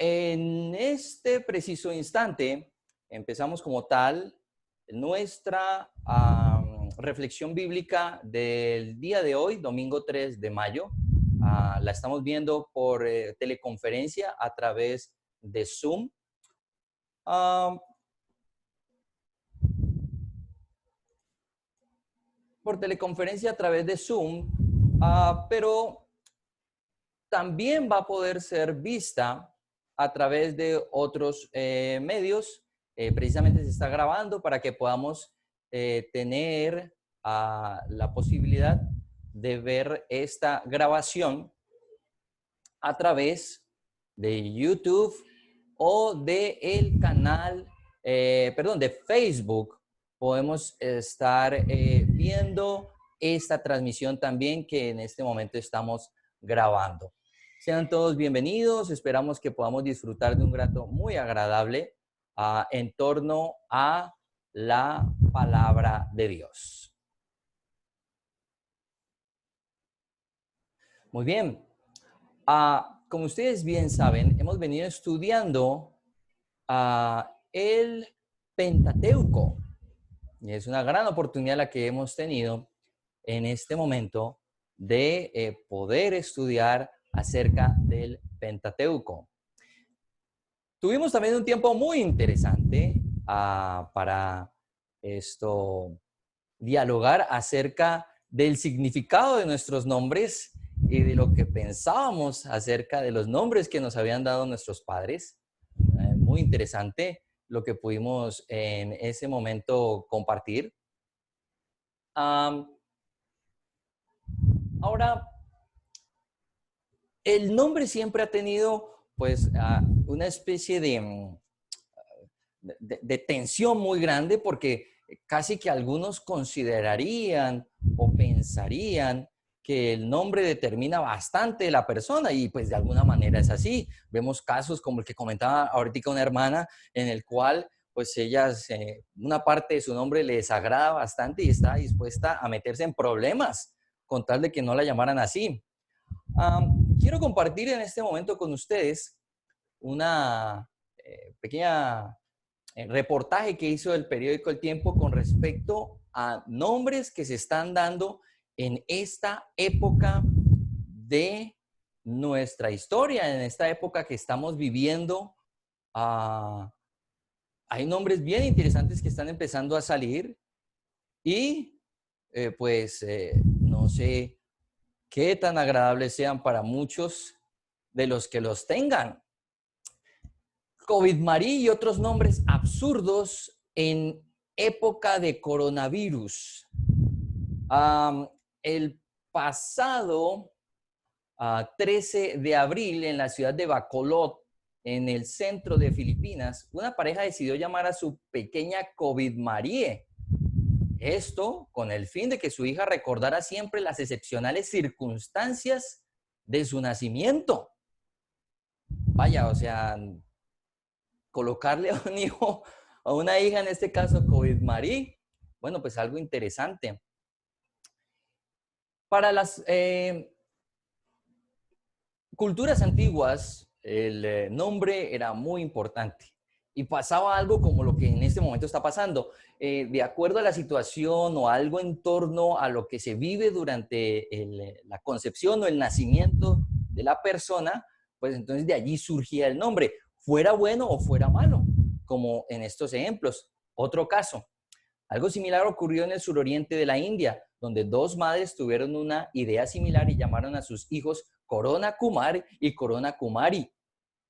En este preciso instante empezamos como tal nuestra reflexión bíblica del día de hoy, domingo 3 de mayo. La estamos viendo por teleconferencia a través de Zoom. Ah, por teleconferencia a través de Zoom, pero también va a poder ser vista a través de otros medios. Precisamente se está grabando para que podamos tener la posibilidad de ver esta grabación a través de YouTube o de el canal, de Facebook. Podemos estar viendo esta transmisión también que en este momento estamos grabando. Sean todos bienvenidos. Esperamos que podamos disfrutar de un rato muy agradable en torno a la palabra de Dios. Muy bien. Como ustedes bien saben, hemos venido estudiando el Pentateuco. Y es una gran oportunidad la que hemos tenido en este momento de poder estudiar acerca del Pentateuco. Tuvimos también un tiempo muy interesante para dialogar acerca del significado de nuestros nombres y de lo que pensábamos acerca de los nombres que nos habían dado nuestros padres. Muy interesante lo que pudimos en ese momento compartir. Ahora, el nombre siempre ha tenido pues una especie de tensión muy grande, porque casi que algunos considerarían o pensarían que el nombre determina bastante la persona, y pues de alguna manera es así. Vemos casos como el que comentaba ahorita una hermana, en el cual pues ella, una parte de su nombre le desagrada bastante y está dispuesta a meterse en problemas con tal de que no la llamaran así. Quiero compartir en este momento con ustedes una pequeña reportaje que hizo el periódico El Tiempo con respecto a nombres que se están dando en esta época de nuestra historia, en esta época que estamos viviendo. Hay nombres bien interesantes que están empezando a salir y no sé qué tan agradables sean para muchos de los que los tengan. COVID-Marí y otros nombres absurdos en época de coronavirus. El pasado 13 de abril, en la ciudad de Bacolod, en el centro de Filipinas, una pareja decidió llamar a su pequeña COVID-Marie. Esto con el fin de que su hija recordara siempre las excepcionales circunstancias de su nacimiento. Vaya, o sea, colocarle a un hijo, a una hija, en este caso COVID-Marí, bueno, pues algo interesante. Para las culturas antiguas, el nombre era muy importante y pasaba algo como lo que en este momento está pasando. De acuerdo a la situación o algo en torno a lo que se vive durante la concepción o el nacimiento de la persona, pues entonces de allí surgía el nombre, fuera bueno o fuera malo, como en estos ejemplos. Otro caso, algo similar ocurrió en el suroriente de la India, donde dos madres tuvieron una idea similar y llamaron a sus hijos Corona Kumar y Corona Kumari.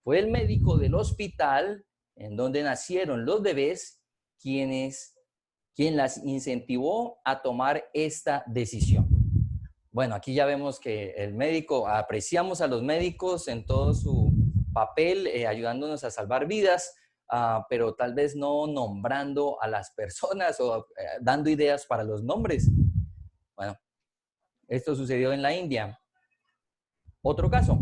Fue el médico del hospital en donde nacieron los bebés quien las incentivó a tomar esta decisión. Bueno, aquí ya vemos que el médico, apreciamos a los médicos en todo su papel, ayudándonos a salvar vidas, pero tal vez no nombrando a las personas o dando ideas para los nombres. Bueno, esto sucedió en la India. Otro caso.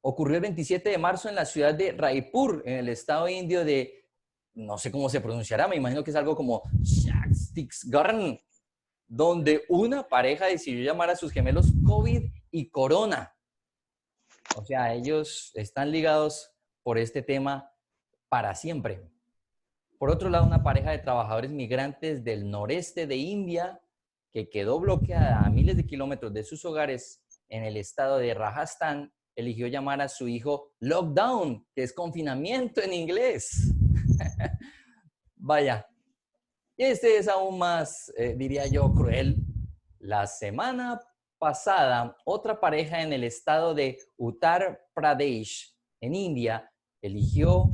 Ocurrió el 27 de marzo en la ciudad de Raipur, en el estado indio de, no sé cómo se pronunciará, me imagino que es algo como Chhattisgarh, donde una pareja decidió llamar a sus gemelos COVID y Corona. O sea, ellos están ligados por este tema para siempre. Por otro lado, una pareja de trabajadores migrantes del noreste de India que quedó bloqueada a miles de kilómetros de sus hogares en el estado de Rajasthan eligió llamar a su hijo lockdown, que es confinamiento en inglés. Vaya, y este es aún más, diría yo, cruel. La semana pasada, otra pareja en el estado de Uttar Pradesh, en India, eligió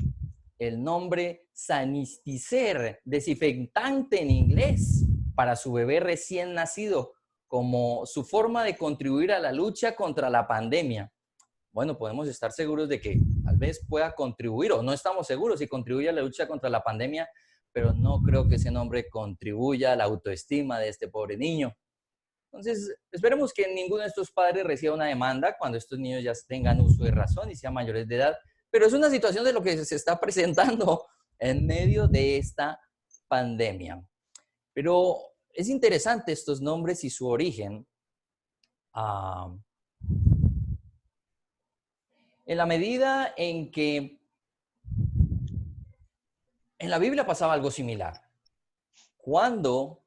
el nombre Sanistizer, desinfectante en inglés, para su bebé recién nacido, como su forma de contribuir a la lucha contra la pandemia. Bueno, podemos estar seguros de que tal vez pueda contribuir, o no estamos seguros si contribuye a la lucha contra la pandemia, pero no creo que ese nombre contribuya a la autoestima de este pobre niño. Entonces, esperemos que ninguno de estos padres reciba una demanda cuando estos niños ya tengan uso de razón y sean mayores de edad, pero es una situación de lo que se está presentando en medio de esta pandemia. Pero es interesante estos nombres y su origen. Uh, en la medida en que en la Biblia pasaba algo similar. Cuando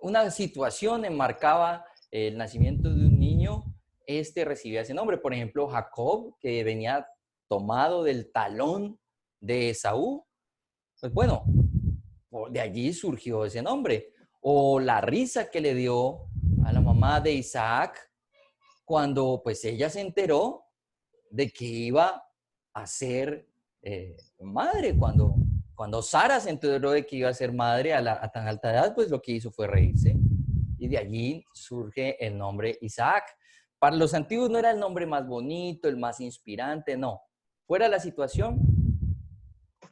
una situación enmarcaba el nacimiento de un niño, este recibía ese nombre. Por ejemplo, Jacob, que venía tomado del talón de Esaú, pues bueno, de allí surgió ese nombre. O la risa que le dio a la mamá de Isaac cuando pues ella se enteró de que iba a ser madre. Cuando Sara se enteró de que iba a ser madre a tan alta edad, pues lo que hizo fue reírse. Y de allí surge el nombre Isaac. Para los antiguos no era el nombre más bonito, el más inspirante, no. Fuera la situación,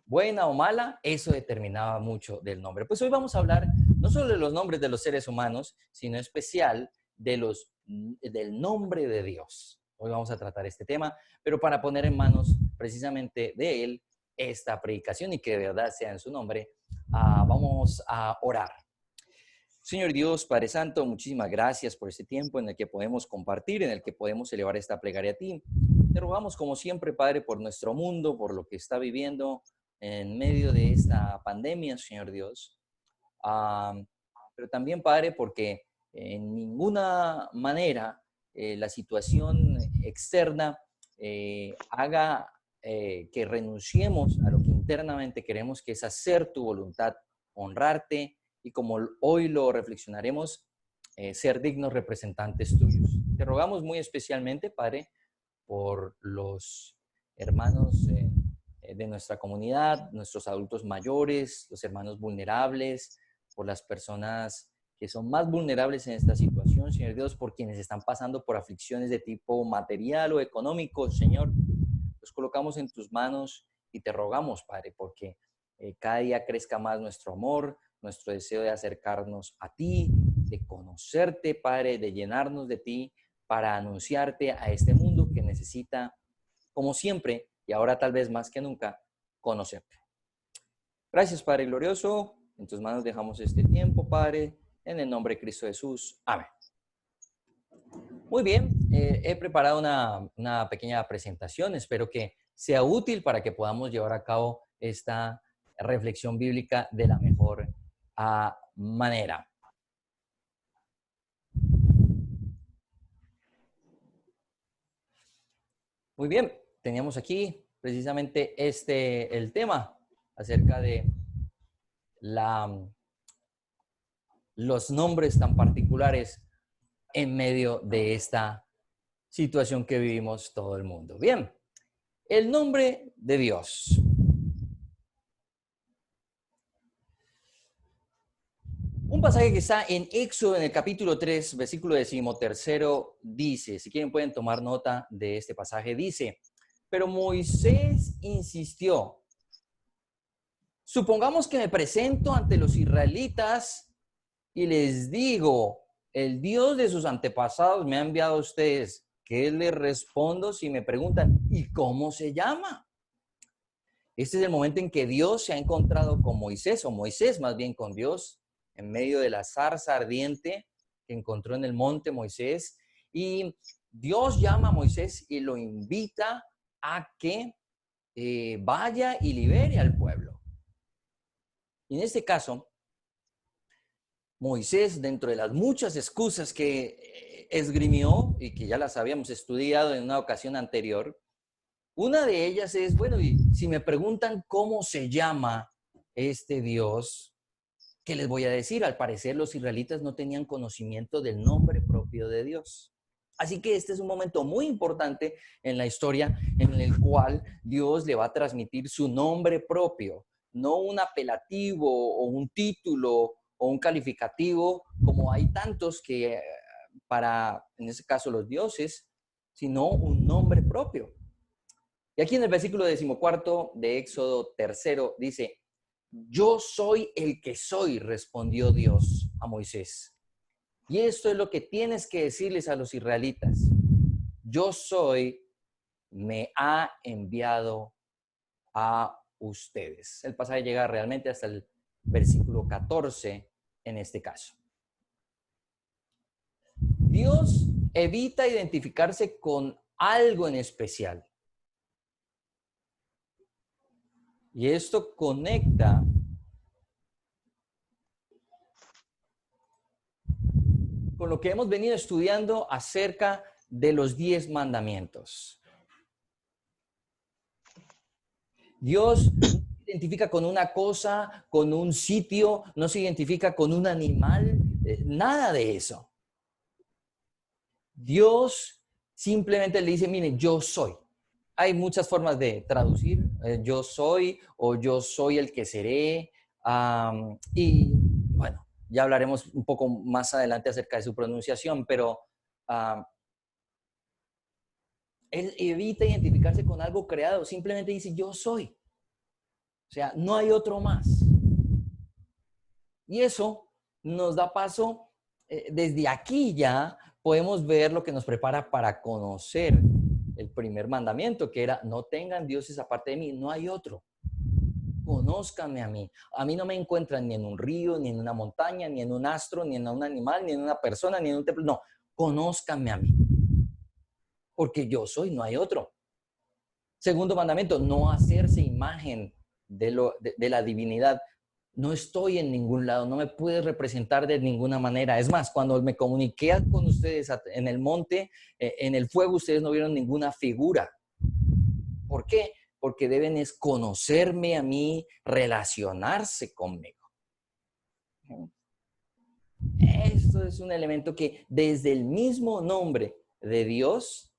buena o mala, eso determinaba mucho del nombre. Pues hoy vamos a hablar no solo de los nombres de los seres humanos, sino especial del nombre de Dios. Hoy vamos a tratar este tema, pero para poner en manos precisamente de Él esta predicación y que de verdad sea en su nombre, vamos a orar. Señor Dios, Padre Santo, muchísimas gracias por este tiempo en el que podemos compartir, en el que podemos elevar esta plegaria a ti. Te rogamos como siempre, Padre, por nuestro mundo, por lo que está viviendo en medio de esta pandemia, Señor Dios. Pero también, Padre, porque en ninguna manera la situación externa haga que renunciemos a lo que internamente queremos, que es hacer tu voluntad, honrarte y, como hoy lo reflexionaremos, ser dignos representantes tuyos. Te rogamos muy especialmente, Padre, por los hermanos de nuestra comunidad, nuestros adultos mayores, los hermanos vulnerables, por las personas que son más vulnerables en esta situación, Señor Dios, por quienes están pasando por aflicciones de tipo material o económico, Señor. Los colocamos en tus manos y te rogamos, Padre, porque cada día crezca más nuestro amor, nuestro deseo de acercarnos a ti, de conocerte, Padre, de llenarnos de ti para anunciarte a este mundo que necesita, como siempre, y ahora tal vez más que nunca, conocerte. Gracias, Padre glorioso. En tus manos dejamos este tiempo, Padre, en el nombre de Cristo Jesús. Amén. Muy bien, he preparado una pequeña presentación. Espero que sea útil para que podamos llevar a cabo esta reflexión bíblica de la mejor manera. Muy bien, teníamos aquí precisamente el tema acerca de los nombres tan particulares en medio de esta situación que vivimos todo el mundo. Bien, el nombre de Dios. Un pasaje que está en Éxodo, en el capítulo 3, versículo 13, dice, si quieren pueden tomar nota de este pasaje, dice, pero Moisés insistió, supongamos que me presento ante los israelitas y les digo, el Dios de sus antepasados me ha enviado a ustedes. ¿Qué les respondo si me preguntan, ¿y cómo se llama? Este es el momento en que Dios se ha encontrado con Moisés, o Moisés más bien con Dios, en medio de la zarza ardiente, que encontró en el monte Moisés, y Dios llama a Moisés y lo invita a que vaya y libere al pueblo. Y en este caso, Moisés, dentro de las muchas excusas que esgrimió y que ya las habíamos estudiado en una ocasión anterior, una de ellas es, bueno, y si me preguntan cómo se llama este Dios, ¿qué les voy a decir? Al parecer los israelitas no tenían conocimiento del nombre propio de Dios. Así que este es un momento muy importante en la historia en el cual Dios le va a transmitir su nombre propio, no un apelativo o un título o un calificativo, como hay tantos que para, en este caso, los dioses, sino un nombre propio. Y aquí en el versículo 14 de Éxodo 3 dice, yo soy el que soy, respondió Dios a Moisés. Y esto es lo que tienes que decirles a los israelitas. Yo soy, me ha enviado a ustedes. El pasaje llega realmente hasta el versículo 14 en este caso. Dios evita identificarse con algo en especial. Y esto conecta con lo que hemos venido estudiando acerca de los 10 mandamientos. Dios no se identifica con una cosa, con un sitio, no se identifica con un animal, nada de eso. Dios simplemente le dice, mire, yo soy. Hay muchas formas de traducir, yo soy o yo soy el que seré. Y bueno, ya hablaremos un poco más adelante acerca de su pronunciación, pero él evita identificarse con algo creado, simplemente dice yo soy. O sea, no hay otro más. Y eso nos da paso, desde aquí ya podemos ver lo que nos prepara para conocer el primer mandamiento, que era no tengan dioses aparte de mí, no hay otro. Conózcanme a mí. A mí no me encuentran ni en un río, ni en una montaña, ni en un astro, ni en un animal, ni en una persona, ni en un templo. No, conózcanme a mí. Porque yo soy, no hay otro. Segundo mandamiento, no hacerse imagen de la divinidad. No estoy en ningún lado, no me puedes representar de ninguna manera. Es más, cuando me comuniqué con ustedes en el monte, en el fuego, ustedes no vieron ninguna figura. ¿Por qué? Porque deben es conocerme a mí, relacionarse conmigo. Esto es un elemento que desde el mismo nombre de Dios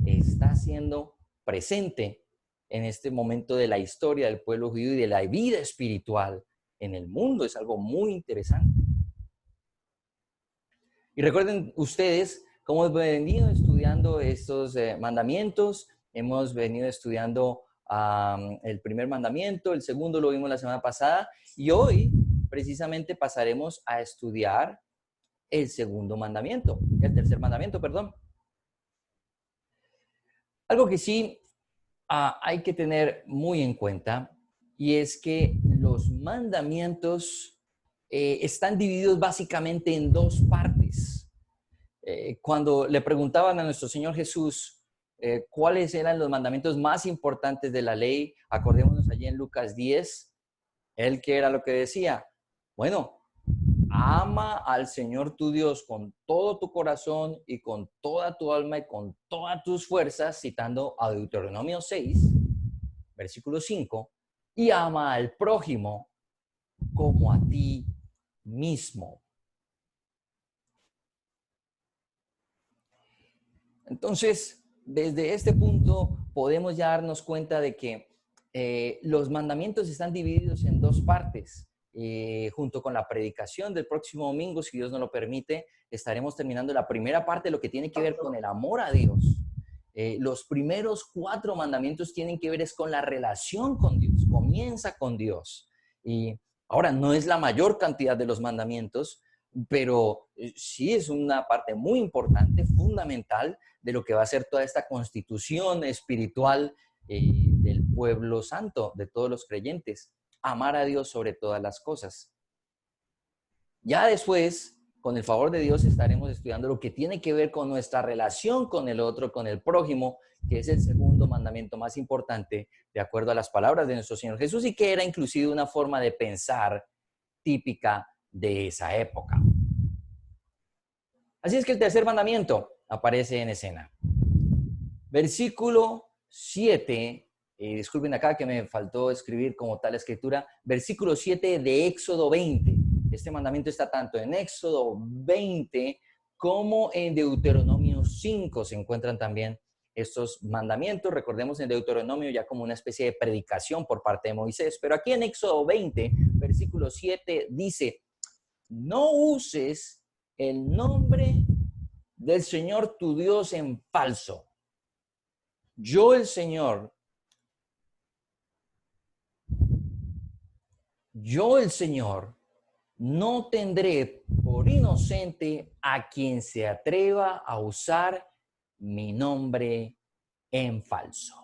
está siendo presente en este momento de la historia del pueblo judío y de la vida espiritual en el mundo. Es algo muy interesante. Y recuerden ustedes cómo hemos venido estudiando estos mandamientos. Hemos venido estudiando el primer mandamiento, el segundo lo vimos la semana pasada y hoy precisamente pasaremos a estudiar el segundo mandamiento, el tercer mandamiento, perdón. Algo que sí hay que tener muy en cuenta y es que los mandamientos están divididos básicamente en dos partes. Cuando le preguntaban a nuestro Señor Jesús cuáles eran los mandamientos más importantes de la ley, acordémonos allí en Lucas 10, él que era lo que decía, bueno, ama al Señor tu Dios con todo tu corazón y con toda tu alma y con todas tus fuerzas, citando a Deuteronomio 6, versículo 5, y ama al prójimo como a ti mismo. Entonces, desde este punto podemos ya darnos cuenta de que los mandamientos están divididos en dos partes. Junto con la predicación del próximo domingo, si Dios nos lo permite, estaremos terminando la primera parte, lo que tiene que ver con el amor a Dios. Los primeros 4 mandamientos tienen que ver es con la relación con Dios, comienza con Dios. Y ahora, no es la mayor cantidad de los mandamientos, pero sí es una parte muy importante, fundamental, de lo que va a ser toda esta constitución espiritual del pueblo santo, de todos los creyentes. Amar a Dios sobre todas las cosas. Ya después con el favor de Dios estaremos estudiando lo que tiene que ver con nuestra relación con el otro, con el prójimo, que es el segundo mandamiento más importante de acuerdo a las palabras de nuestro Señor Jesús y que era inclusive una forma de pensar típica de esa época. Así es que el tercer mandamiento aparece en escena. Versículo 7, disculpen acá que me faltó escribir como tal la escritura, versículo 7 de Éxodo 20. Este mandamiento está tanto en Éxodo 20 como en Deuteronomio 5. Se encuentran también estos mandamientos. Recordemos en Deuteronomio ya como una especie de predicación por parte de Moisés. Pero aquí en Éxodo 20, versículo 7 dice, no uses el nombre del Señor tu Dios en falso. Yo el Señor no tendré por inocente a quien se atreva a usar mi nombre en falso.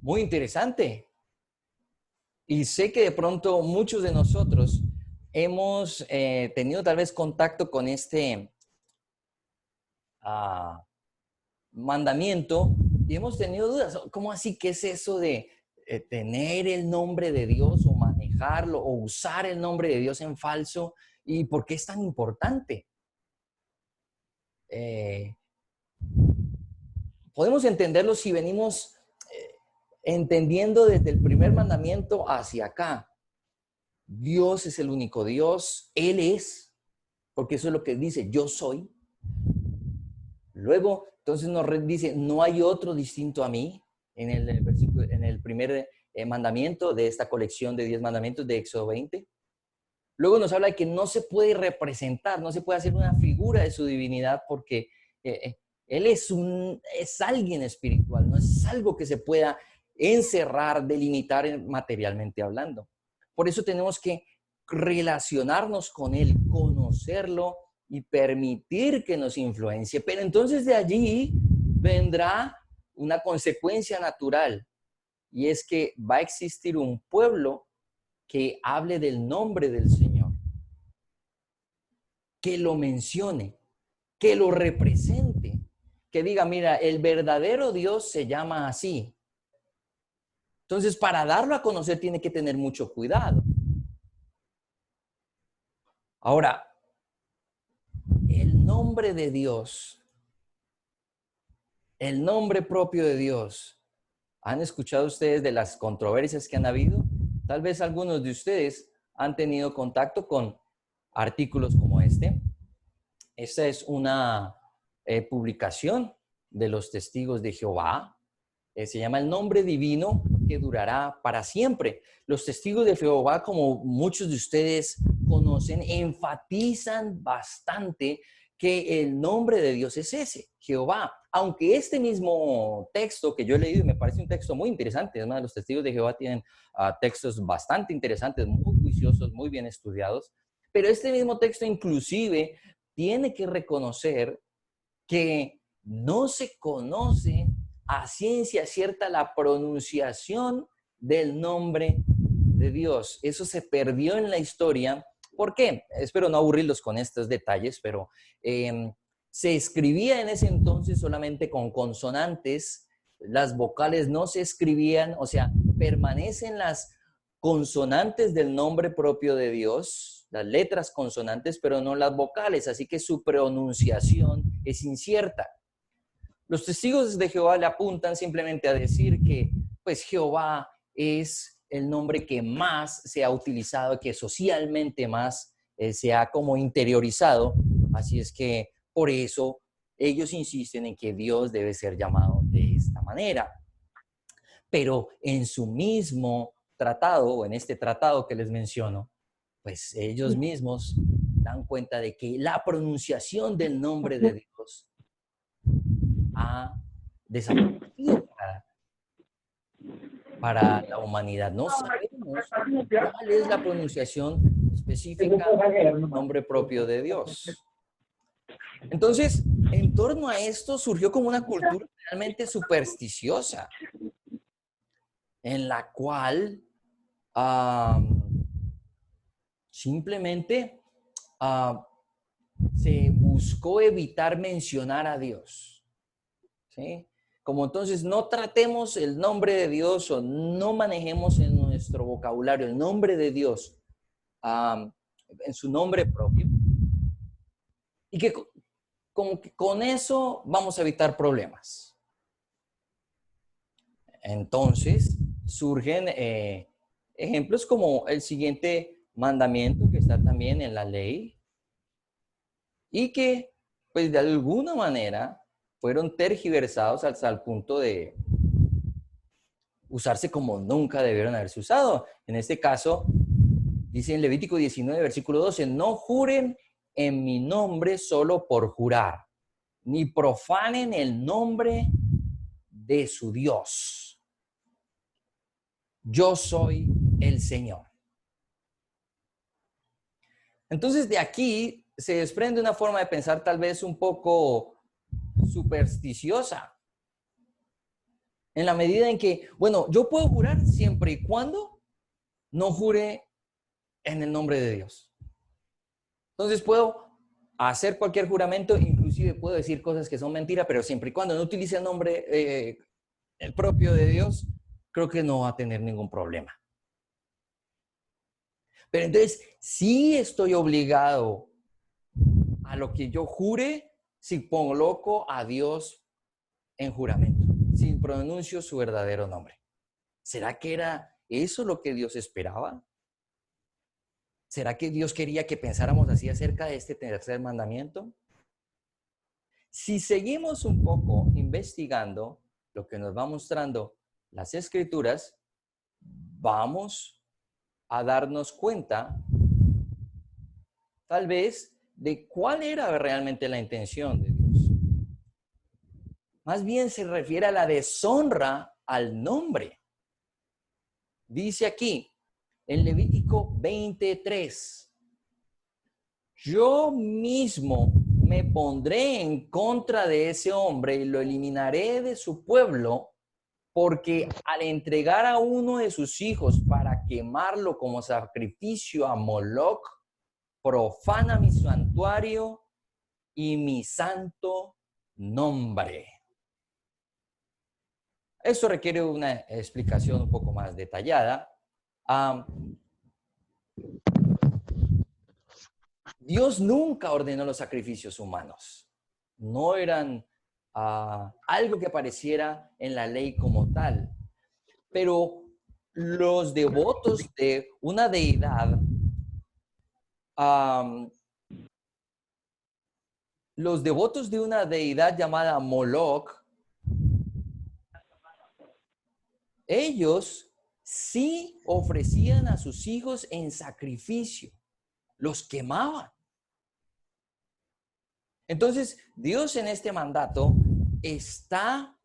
Muy interesante. Y sé que de pronto muchos de nosotros hemos tenido tal vez contacto con este mandamiento y hemos tenido dudas. ¿Cómo así? ¿Qué es eso de tener el nombre de Dios o manejarlo o usar el nombre de Dios en falso? ¿Y por qué es tan importante? Podemos entenderlo si venimos entendiendo desde el primer mandamiento hacia acá. Dios es el único Dios, Él es, porque eso es lo que dice, yo soy. Luego, entonces nos dice, no hay otro distinto a mí, en el primer mandamiento de esta colección de 10 mandamientos de Éxodo 20. Luego nos habla de que no se puede representar, no se puede hacer una figura de su divinidad porque Él es alguien espiritual, no es algo que se pueda encerrar, delimitar materialmente hablando. Por eso tenemos que relacionarnos con Él, conocerlo y permitir que nos influencie. Pero entonces de allí vendrá una consecuencia natural y es que va a existir un pueblo que hable del nombre del Señor, que lo mencione, que lo represente, que diga, mira, el verdadero Dios se llama así. Entonces, para darlo a conocer tiene que tener mucho cuidado. Ahora, el nombre de Dios, el nombre propio de Dios, ¿han escuchado ustedes de las controversias que han habido? Tal vez algunos de ustedes han tenido contacto con artículos como este. Esta es una publicación de los testigos de Jehová. Se llama El nombre divino que durará para siempre. Los testigos de Jehová, como muchos de ustedes conocen, enfatizan bastante que el nombre de Dios es ese, Jehová. Aunque este mismo texto que yo he leído y me parece un texto muy interesante, además los testigos de Jehová tienen textos bastante interesantes, muy juiciosos, muy bien estudiados, pero este mismo texto inclusive tiene que reconocer que no se conoce a ciencia cierta la pronunciación del nombre de Dios. Eso se perdió en la historia. ¿Por qué? Espero no aburrirlos con estos detalles, pero se escribía en ese entonces solamente con consonantes. Las vocales no se escribían, o sea, permanecen las consonantes del nombre propio de Dios, las letras consonantes, pero no las vocales, así que su pronunciación es incierta. Los testigos de Jehová le apuntan simplemente a decir que pues Jehová es el nombre que más se ha utilizado, que socialmente más se ha como interiorizado, así es que por eso ellos insisten en que Dios debe ser llamado de esta manera. Pero en su mismo tratado, o en este tratado que les menciono, pues ellos mismos dan cuenta de que la pronunciación del nombre de Dios ha desaparecido para la humanidad. No sabemos cuál es la pronunciación específica del nombre propio de Dios. Entonces, en torno a esto surgió como una cultura realmente supersticiosa, en la cual simplemente ah, se buscó evitar mencionar a Dios, ¿sí? Como entonces no tratemos el nombre de Dios o no manejemos en nuestro vocabulario el nombre de Dios en su nombre propio. Y que como que con eso vamos a evitar problemas. Entonces surgen ejemplos como el siguiente mandamiento que está también en la ley y que pues de alguna manera fueron tergiversados hasta el punto de usarse como nunca debieron haberse usado. En este caso, dice en Levítico 19, versículo 12, no juren en mi nombre solo por jurar, ni profanen el nombre de su Dios. Yo soy el Señor. Entonces de aquí se desprende una forma de pensar tal vez un poco supersticiosa, en la medida en que, bueno, yo puedo jurar siempre y cuando no jure en el nombre de Dios. Entonces puedo hacer cualquier juramento, inclusive puedo decir cosas que son mentiras, pero siempre y cuando no utilice el nombre el propio de Dios, creo que no va a tener ningún problema. Pero entonces sí estoy obligado a lo que yo jure si pongo loco a Dios en juramento, si pronuncio su verdadero nombre. ¿Será que era eso lo que Dios esperaba? ¿Será que Dios quería que pensáramos así acerca de este tercer mandamiento? Si seguimos un poco investigando lo que nos va mostrando las Escrituras, vamos a darnos cuenta, tal vez, de cuál era realmente la intención de Dios. Más bien se refiere a la deshonra al nombre. Dice aquí, en Levítico 23, yo mismo me pondré en contra de ese hombre y lo eliminaré de su pueblo, porque al entregar a uno de sus hijos para quemarlo como sacrificio a Moloc, profana mi santuario y mi santo nombre. Eso requiere una explicación un poco más detallada. Dios nunca ordenó los sacrificios humanos. No eran algo que apareciera en la ley como tal. Pero los devotos de una deidad, los devotos de una deidad llamada Moloch, ellos sí ofrecían a sus hijos en sacrificio, los quemaban. Entonces, Dios en este mandato está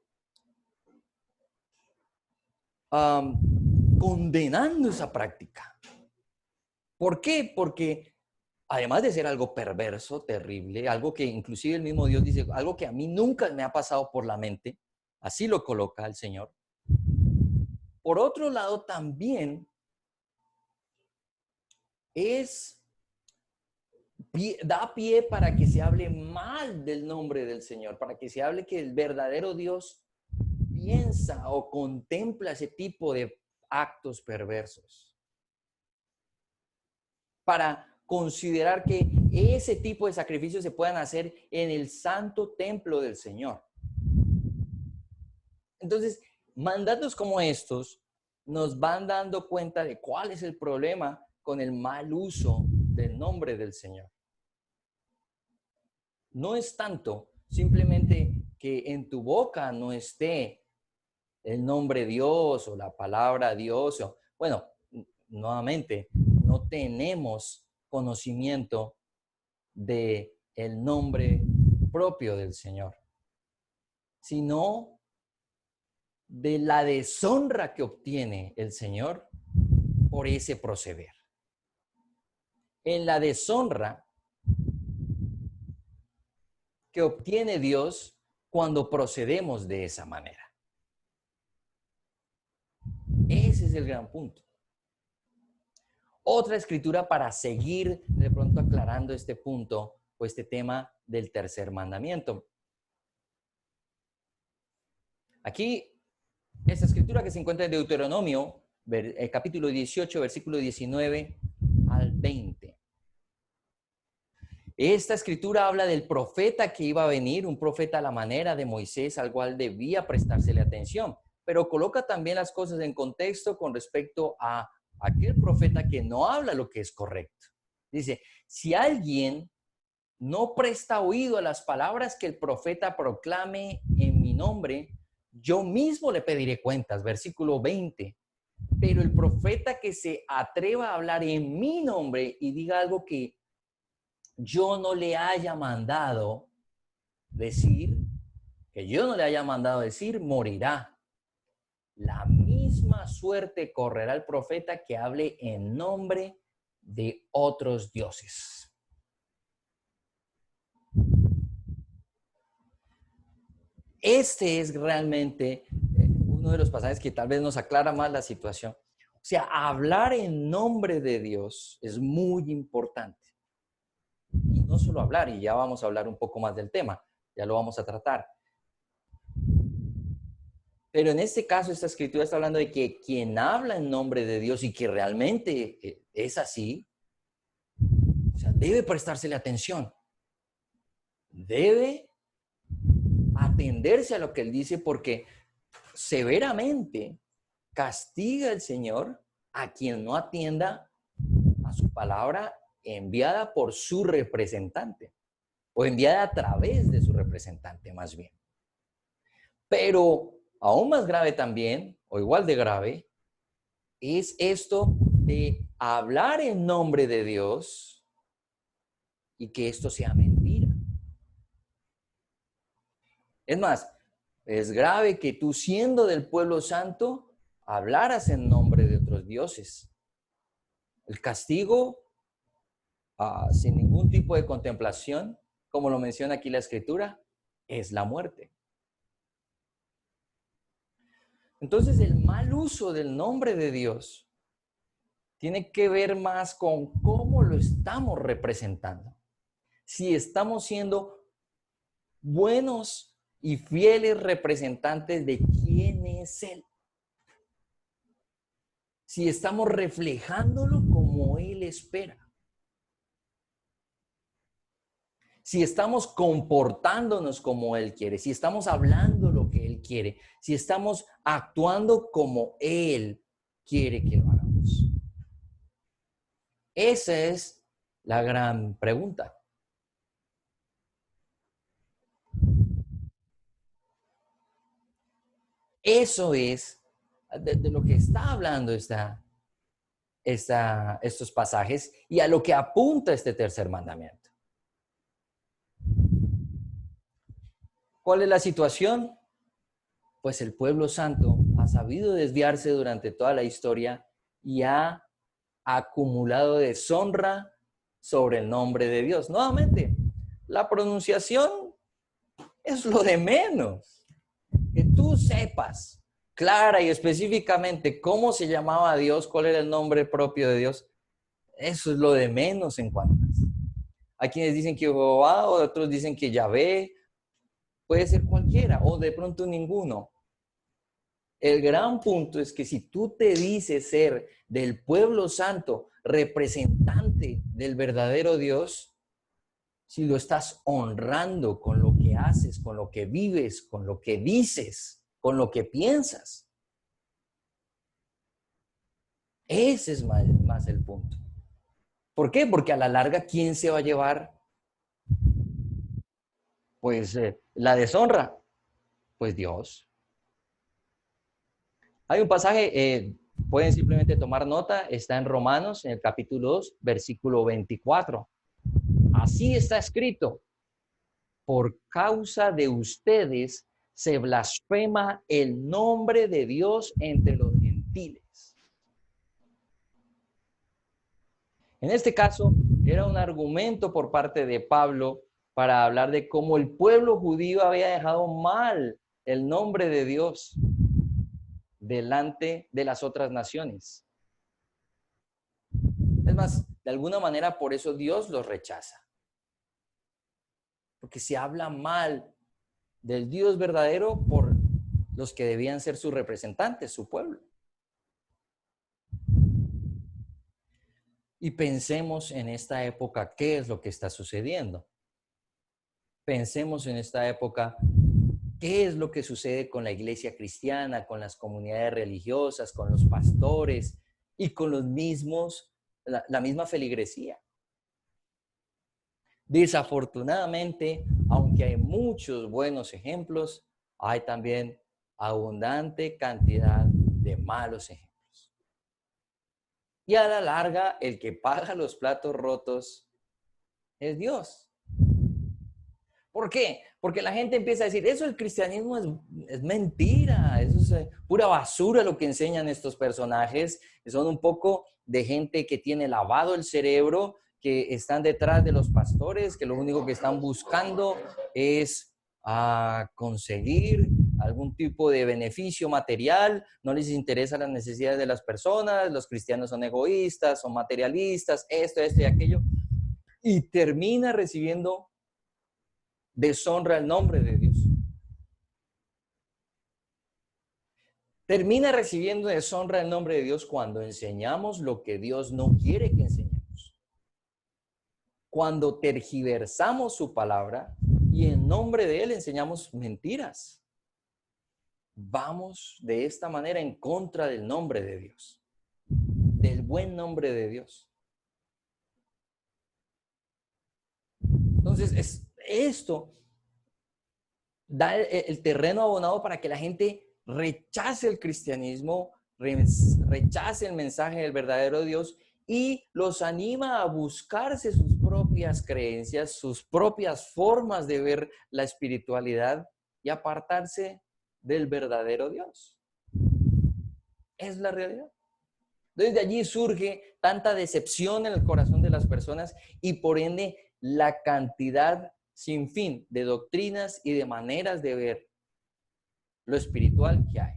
condenando esa práctica. ¿Por qué? Porque además de ser algo perverso, terrible, algo que inclusive el mismo Dios dice, algo que a mí nunca me ha pasado por la mente, así lo coloca el Señor. Por otro lado, también da pie para que se hable mal del nombre del Señor, para que se hable que el verdadero Dios piensa o contempla ese tipo de actos perversos. Para considerar que ese tipo de sacrificios se puedan hacer en el santo templo del Señor. Entonces, mandatos como estos nos van dando cuenta de cuál es el problema con el mal uso del nombre del Señor. No es tanto simplemente que en tu boca no esté el nombre Dios o la palabra Dios. Bueno, nuevamente, no tenemos conocimiento de el nombre propio del Señor, sino de la deshonra que obtiene el Señor por ese proceder. En la deshonra que obtiene Dios cuando procedemos de esa manera. Ese es el gran punto. otra escritura para seguir de pronto aclarando este punto o este tema del tercer mandamiento. Aquí, esta escritura que se encuentra en Deuteronomio, capítulo 18, versículo 19 al 20. Esta escritura habla del profeta que iba a venir, un profeta a la manera de Moisés, al cual debía prestársele atención, pero coloca también las cosas en contexto con respecto a aquel profeta que no habla lo que es correcto. Dice, si alguien no presta oído a las palabras que el profeta proclame en mi nombre, yo mismo le pediré cuentas. Versículo 20. Pero el profeta que se atreva a hablar en mi nombre y diga algo que yo no le haya mandado decir, morirá. La misma suerte correrá el profeta que hable en nombre de otros dioses. Este es realmente uno de los pasajes que tal vez nos aclara más la situación. O sea, hablar en nombre de Dios es muy importante. Y no solo hablar, y ya vamos a hablar un poco más del tema, ya lo vamos a tratar. Pero en este caso, esta escritura está hablando de que quien habla en nombre de Dios y que realmente es así, o sea, debe prestársele atención. Debe atenderse a lo que él dice porque severamente castiga el Señor a quien no atienda a su palabra enviada por su representante o enviada a través de su representante más bien. Pero aún más grave también, o igual de grave, es esto de hablar en nombre de Dios y que esto sea mentira. Es más, es grave que tú, siendo del pueblo santo, hablaras en nombre de otros dioses. El castigo, sin ningún tipo de contemplación, como lo menciona aquí la Escritura, es la muerte. Entonces, el mal uso del nombre de Dios tiene que ver más con cómo lo estamos representando. Si estamos siendo buenos y fieles representantes de quién es Él. Si estamos reflejándolo como Él espera. Si estamos comportándonos como Él quiere, si estamos hablando lo que Él quiere, si estamos actuando como Él quiere que lo hagamos. Esa es la gran pregunta. Eso es de lo que está hablando estos pasajes y a lo que apunta este tercer mandamiento. ¿Cuál es la situación? Pues el pueblo santo ha sabido desviarse durante toda la historia y ha acumulado deshonra sobre el nombre de Dios. Nuevamente, la pronunciación es lo de menos. Que tú sepas clara y específicamente cómo se llamaba Dios, cuál era el nombre propio de Dios, eso es lo de menos en cuanto a eso. Hay quienes dicen que Jehová, o otros dicen que Yahvé, puede ser cualquiera, o de pronto ninguno. El gran punto es que si tú te dices ser del pueblo santo, representante del verdadero Dios, si lo estás honrando con lo que haces, con lo que vives, con lo que dices, con lo que piensas. Ese es más el punto. ¿Por qué? Porque a la larga, ¿quién se va a llevar? Pues la deshonra. Pues Dios. Hay un pasaje, pueden simplemente tomar nota, está en Romanos, en el capítulo 2, versículo 24. Así está escrito: por causa de ustedes se blasfema el nombre de Dios entre los gentiles. En este caso, era un argumento por parte de Pablo para hablar de cómo el pueblo judío había dejado mal el nombre de Dios delante de las otras naciones. más, de alguna manera por eso Dios los rechaza. Porque se habla mal del Dios verdadero por los que debían ser sus representantes, su pueblo. Y pensemos en esta época, ¿qué es lo que está sucediendo? Pensemos en esta época, ¿qué es lo que sucede con la iglesia cristiana, con las comunidades religiosas, con los pastores y con los mismos, la misma feligresía? Desafortunadamente, aunque hay muchos buenos ejemplos, hay también abundante cantidad de malos ejemplos. Y a la larga, el que paga los platos rotos es Dios. ¿Por qué? Porque la gente empieza a decir, eso el cristianismo es mentira, eso es pura basura lo que enseñan estos personajes, que son un poco de gente que tiene lavado el cerebro, que están detrás de los pastores, que lo único que están buscando es conseguir algún tipo de beneficio material, no les interesan las necesidades de las personas, los cristianos son egoístas, son materialistas, esto y aquello, y termina recibiendo deshonra el nombre de Dios. Termina recibiendo deshonra el nombre de Dios cuando enseñamos lo que Dios no quiere que enseñemos. Cuando tergiversamos su palabra y en nombre de Él enseñamos mentiras. Vamos de esta manera en contra del nombre de Dios, del buen nombre de Dios. Entonces, esto da el terreno abonado para que la gente rechace el cristianismo, rechace el mensaje del verdadero Dios y los anima a buscarse sus propias creencias, sus propias formas de ver la espiritualidad y apartarse del verdadero Dios. Es la realidad. Desde allí surge tanta decepción en el corazón de las personas y por ende la cantidad sin fin de doctrinas y de maneras de ver lo espiritual que hay.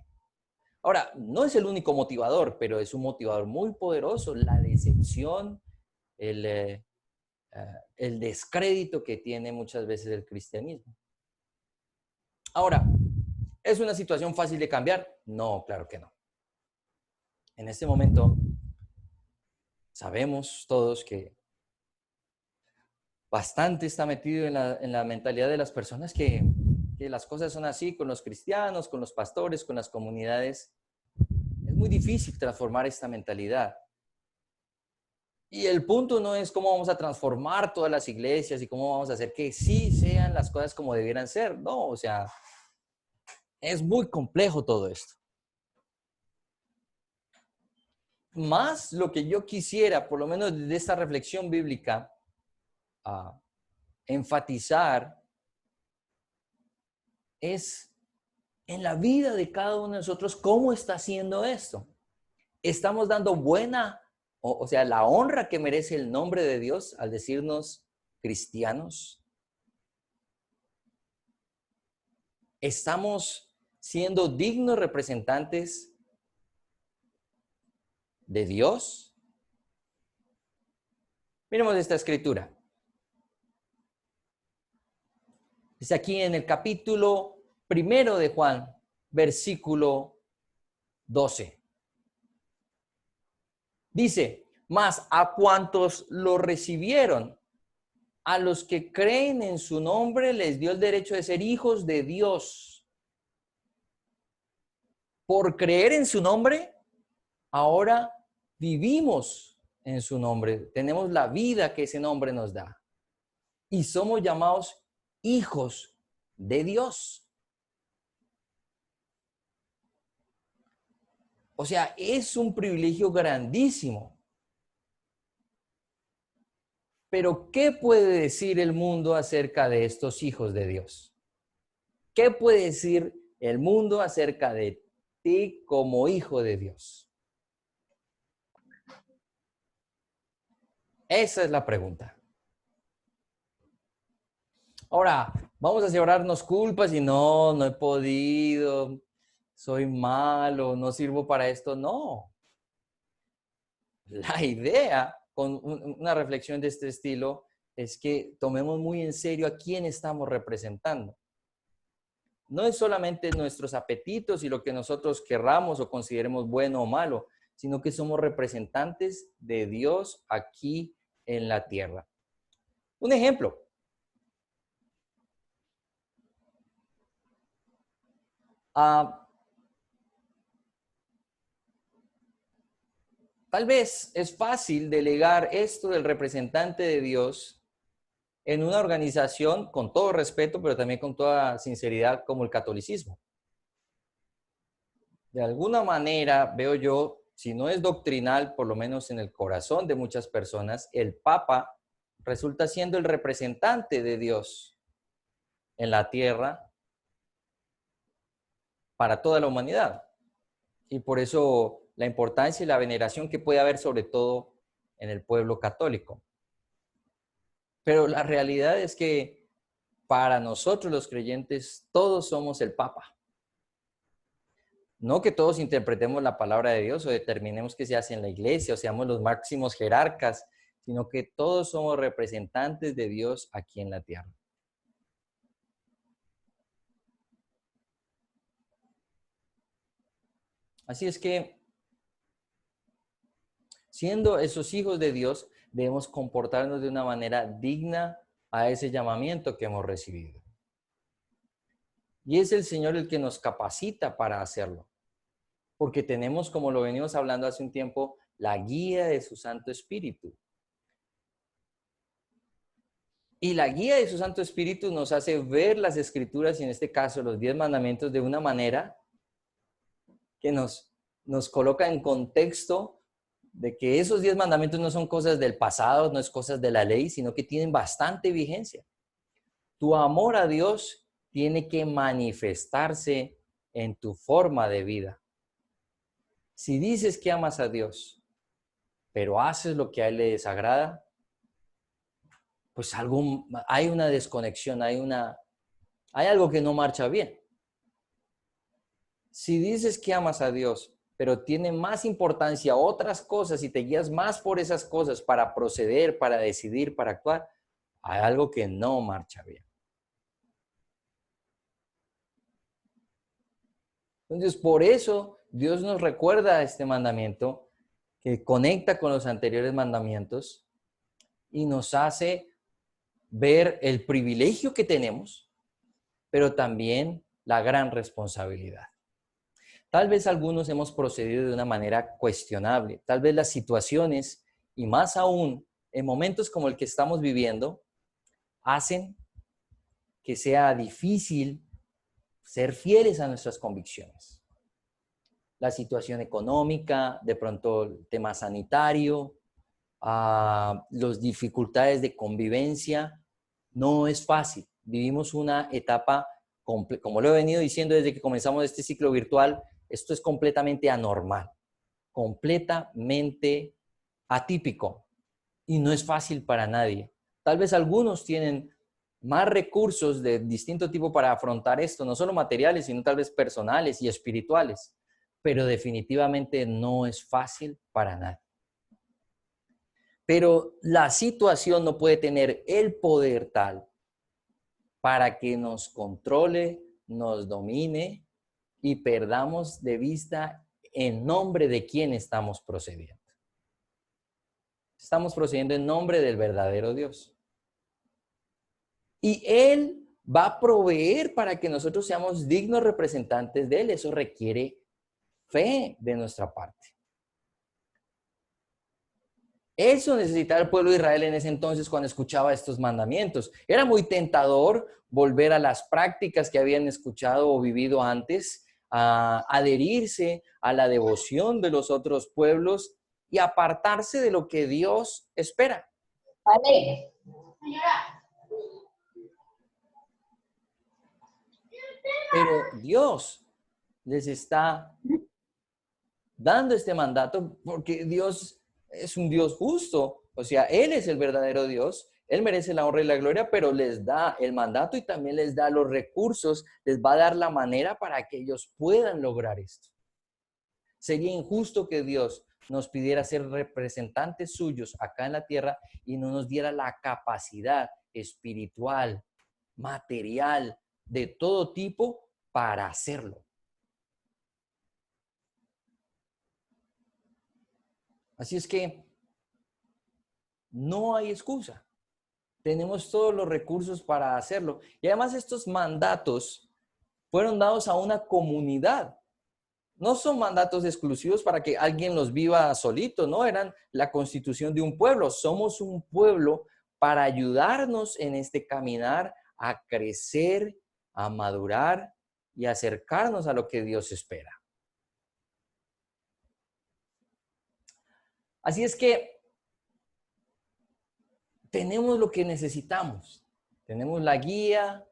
Ahora, no es el único motivador, pero es un motivador muy poderoso, la decepción, el descrédito que tiene muchas veces el cristianismo. Ahora, ¿es una situación fácil de cambiar? No, claro que no. En este momento, sabemos todos que bastante está metido en la mentalidad de las personas que las cosas son así con los cristianos, con los pastores, con las comunidades. Es muy difícil transformar esta mentalidad. Y el punto no es cómo vamos a transformar todas las iglesias y cómo vamos a hacer que sí sean las cosas como debieran ser. No, o sea, es muy complejo todo esto. Más lo que yo quisiera, por lo menos desde esta reflexión bíblica, enfatizar es en la vida de cada uno de nosotros cómo está haciendo esto. Estamos dando o sea, la honra que merece el nombre de Dios al decirnos cristianos. Estamos siendo dignos representantes de Dios. Miremos esta escritura. Dice aquí en el capítulo 1 de Juan, versículo 12. Dice, mas a cuantos lo recibieron, a los que creen en su nombre, les dio el derecho de ser hijos de Dios. Por creer en su nombre, ahora vivimos en su nombre. Tenemos la vida que ese nombre nos da. Y somos llamados hijos de Dios. O sea, es un privilegio grandísimo. Pero, ¿qué puede decir el mundo acerca de estos hijos de Dios? ¿Qué puede decir el mundo acerca de ti como hijo de Dios? Esa es la pregunta. Ahora, vamos a llevarnos culpas y no he podido, soy malo, no sirvo para esto. No. La idea con una reflexión de este estilo es que tomemos muy en serio a quién estamos representando. No es solamente nuestros apetitos y lo que nosotros querramos o consideremos bueno o malo, sino que somos representantes de Dios aquí en la tierra. Un ejemplo. Tal vez es fácil delegar esto del representante de Dios en una organización, con todo respeto, pero también con toda sinceridad, como el catolicismo. De alguna manera, veo yo, si no es doctrinal, por lo menos en el corazón de muchas personas, el Papa resulta siendo el representante de Dios en la tierra para toda la humanidad. Y por eso la importancia y la veneración que puede haber sobre todo en el pueblo católico. Pero la realidad es que para nosotros los creyentes todos somos el Papa. No que todos interpretemos la palabra de Dios o determinemos qué se hace en la iglesia o seamos los máximos jerarcas, sino que todos somos representantes de Dios aquí en la tierra. Así es que, siendo esos hijos de Dios, debemos comportarnos de una manera digna a ese llamamiento que hemos recibido. Y es el Señor el que nos capacita para hacerlo. Porque tenemos, como lo venimos hablando hace un tiempo, la guía de su Santo Espíritu. Y la guía de su Santo Espíritu nos hace ver las Escrituras, y en este caso los 10 mandamientos, de una manera que nos coloca en contexto de que esos 10 mandamientos no son cosas del pasado, no es cosas de la ley, sino que tienen bastante vigencia. Tu amor a Dios tiene que manifestarse en tu forma de vida. Si dices que amas a Dios, pero haces lo que a Él le desagrada, pues hay una desconexión, hay algo que no marcha bien. Si dices que amas a Dios, pero tiene más importancia otras cosas y te guías más por esas cosas para proceder, para decidir, para actuar, hay algo que no marcha bien. Entonces, por eso Dios nos recuerda este mandamiento que conecta con los anteriores mandamientos y nos hace ver el privilegio que tenemos, pero también la gran responsabilidad. Tal vez algunos hemos procedido de una manera cuestionable. Tal vez las situaciones, y más aún en momentos como el que estamos viviendo, hacen que sea difícil ser fieles a nuestras convicciones. La situación económica, de pronto el tema sanitario, las dificultades de convivencia, no es fácil. Vivimos una etapa, como lo he venido diciendo desde que comenzamos este ciclo virtual, esto es completamente anormal, completamente atípico y no es fácil para nadie. Tal vez algunos tienen más recursos de distinto tipo para afrontar esto, no solo materiales, sino tal vez personales y espirituales, pero definitivamente no es fácil para nadie. Pero la situación no puede tener el poder tal para que nos controle, nos domine y perdamos de vista en nombre de quién estamos procediendo. Estamos procediendo en nombre del verdadero Dios. Y Él va a proveer para que nosotros seamos dignos representantes de Él. Eso requiere fe de nuestra parte. Eso necesitaba el pueblo de Israel en ese entonces cuando escuchaba estos mandamientos. Era muy tentador volver a las prácticas que habían escuchado o vivido antes, a adherirse a la devoción de los otros pueblos y apartarse de lo que Dios espera. Vale. Pero Dios les está dando este mandato porque Dios es un Dios justo. O sea, Él es el verdadero Dios. Él merece la honra y la gloria, pero les da el mandato y también les da los recursos, les va a dar la manera para que ellos puedan lograr esto. Sería injusto que Dios nos pidiera ser representantes suyos acá en la tierra y no nos diera la capacidad espiritual, material, de todo tipo para hacerlo. Así es que no hay excusa. Tenemos todos los recursos para hacerlo. Y además estos mandatos fueron dados a una comunidad. No son mandatos exclusivos para que alguien los viva solito, no, eran la constitución de un pueblo. Somos un pueblo para ayudarnos en este caminar a crecer, a madurar y acercarnos a lo que Dios espera. Así es que tenemos lo que necesitamos. Tenemos la guía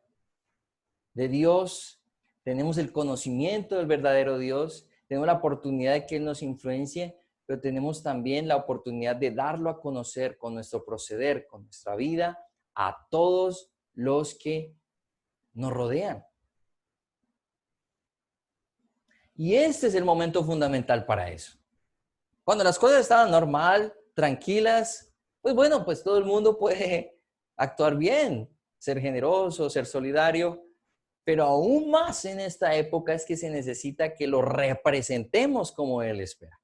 de Dios, tenemos el conocimiento del verdadero Dios, tenemos la oportunidad de que Él nos influencie, pero tenemos también la oportunidad de darlo a conocer con nuestro proceder, con nuestra vida, a todos los que nos rodean. Y este es el momento fundamental para eso. Cuando las cosas estaban normal, tranquilas, pues bueno, pues todo el mundo puede actuar bien, ser generoso, ser solidario, pero aún más en esta época es que se necesita que lo representemos como Él espera.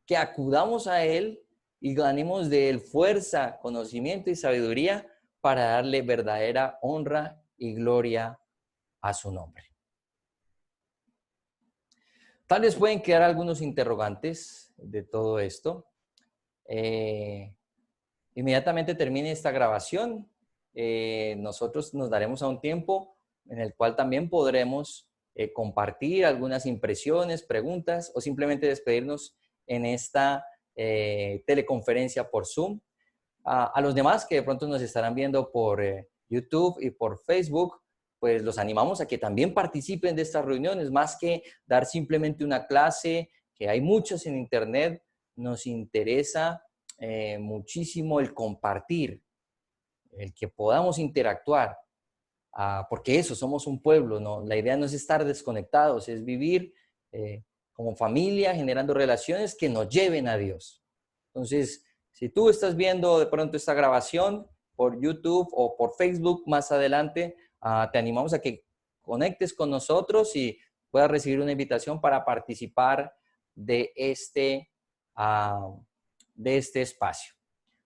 Que acudamos a Él y ganemos de Él fuerza, conocimiento y sabiduría para darle verdadera honra y gloria a su nombre. Tal vez pueden quedar algunos interrogantes de todo esto. Inmediatamente termine esta grabación, nosotros nos daremos a un tiempo en el cual también podremos compartir algunas impresiones, preguntas o simplemente despedirnos en esta teleconferencia por Zoom. A los demás que de pronto nos estarán viendo por YouTube y por Facebook, pues los animamos a que también participen de estas reuniones, más que dar simplemente una clase, que hay muchas en internet, nos interesa muchísimo el compartir, el que podamos interactuar, porque eso, somos un pueblo, ¿no? La idea no es estar desconectados, es vivir como familia, generando relaciones que nos lleven a Dios. Entonces, si tú estás viendo de pronto esta grabación por YouTube o por Facebook más adelante, te animamos a que conectes con nosotros y puedas recibir una invitación para participar de este espacio.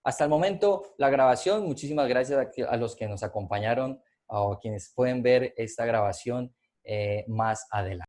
Hasta el momento, la grabación, muchísimas gracias a los que nos acompañaron o quienes pueden ver esta grabación más adelante.